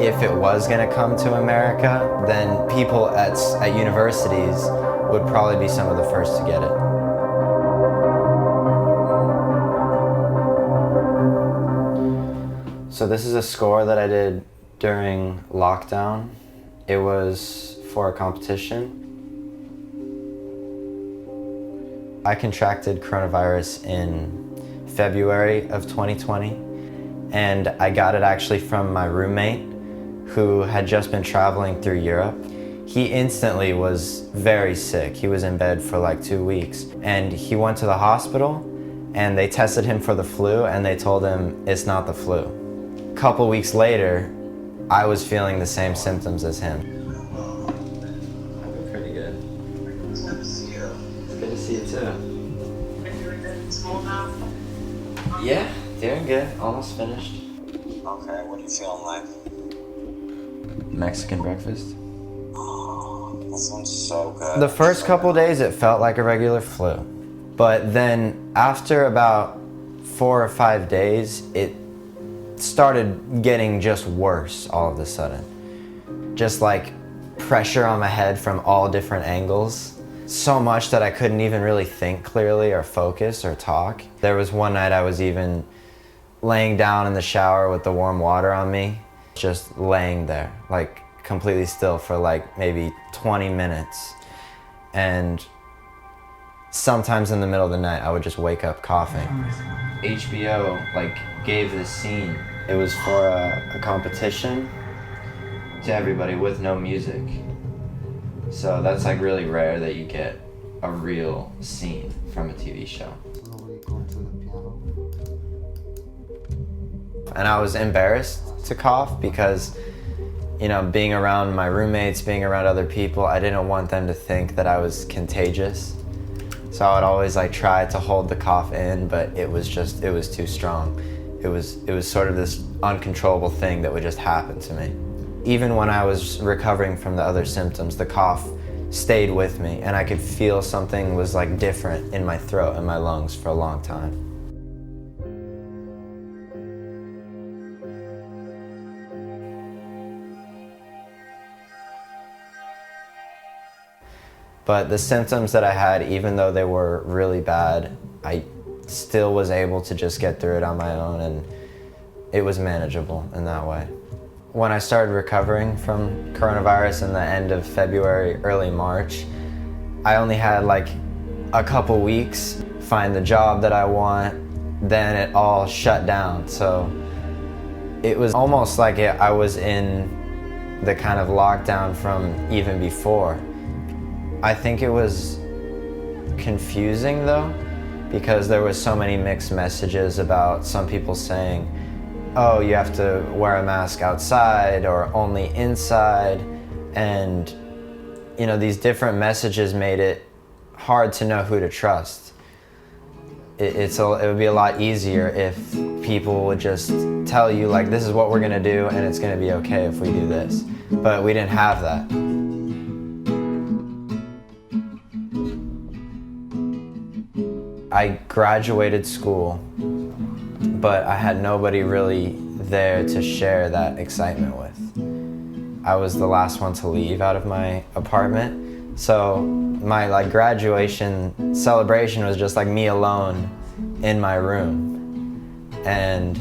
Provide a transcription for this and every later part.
If it was going to come to America, then people at universities would probably be some of the first to get it. So this is a score that I did during lockdown. It was for a competition. I contracted coronavirus in February of 2020, and I got it actually from my roommate who had just been traveling through Europe. He instantly was very sick. He was in bed for like 2 weeks, and he went to the hospital and they tested him for the flu and they told him it's not the flu. A couple weeks later, I was feeling the same symptoms as him. I've been pretty good. It's good to see you. It's good to see you too. Been doing good in school now? Yeah, doing good. Almost finished. Okay, what are you feeling like? Mexican breakfast. Oh, that sounds so good. The first couple days it felt like a regular flu. But then after about 4 or 5 days, it started getting just worse all of a sudden. Just like pressure on my head from all different angles. So much that I couldn't even really think clearly or focus or talk. There was one night I was even laying down in the shower with the warm water on me, just laying there, like completely still for like maybe 20 minutes. And sometimes in the middle of the night, I would just wake up coughing. HBO like gave this scene. It was for a competition to everybody with no music. So that's like really rare that you get a real scene from a TV show. And I was embarrassed to cough because, you know, being around my roommates, being around other people, I didn't want them to think that I was contagious. So I would always like try to hold the cough in, but it was too strong. It was sort of this uncontrollable thing that would just happen to me. Even when I was recovering from the other symptoms, the cough stayed with me and I could feel something was like different in my throat and my lungs for a long time. But the symptoms that I had, even though they were really bad, I still was able to just get through it on my own, and it was manageable in that way. When I started recovering from coronavirus in the end of February, early March, I only had like a couple weeks, find the job that I want, then it all shut down. So it was almost like I was in the kind of lockdown from even before. I think it was confusing though, because there was so many mixed messages about some people saying, oh, you have to wear a mask outside or only inside. And, you know, these different messages made it hard to know who to trust. It would be a lot easier if people would just tell you, like, this is what we're gonna do and it's gonna be okay if we do this. But we didn't have that. I graduated school, but I had nobody really there to share that excitement with. I was the last one to leave out of my apartment, so my like graduation celebration was just like me alone in my room. And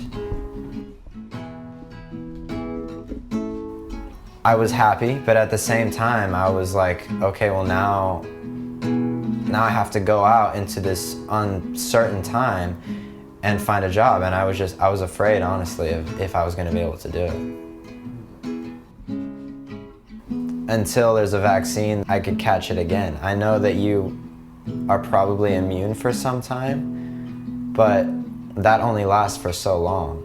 I was happy, but at the same time I was like, okay, well now I have to go out into this uncertain time and find a job. And I was afraid, honestly, of if I was gonna be able to do it. Until there's a vaccine, I could catch it again. I know that you are probably immune for some time, but that only lasts for so long.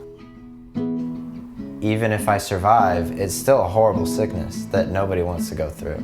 Even if I survive, it's still a horrible sickness that nobody wants to go through.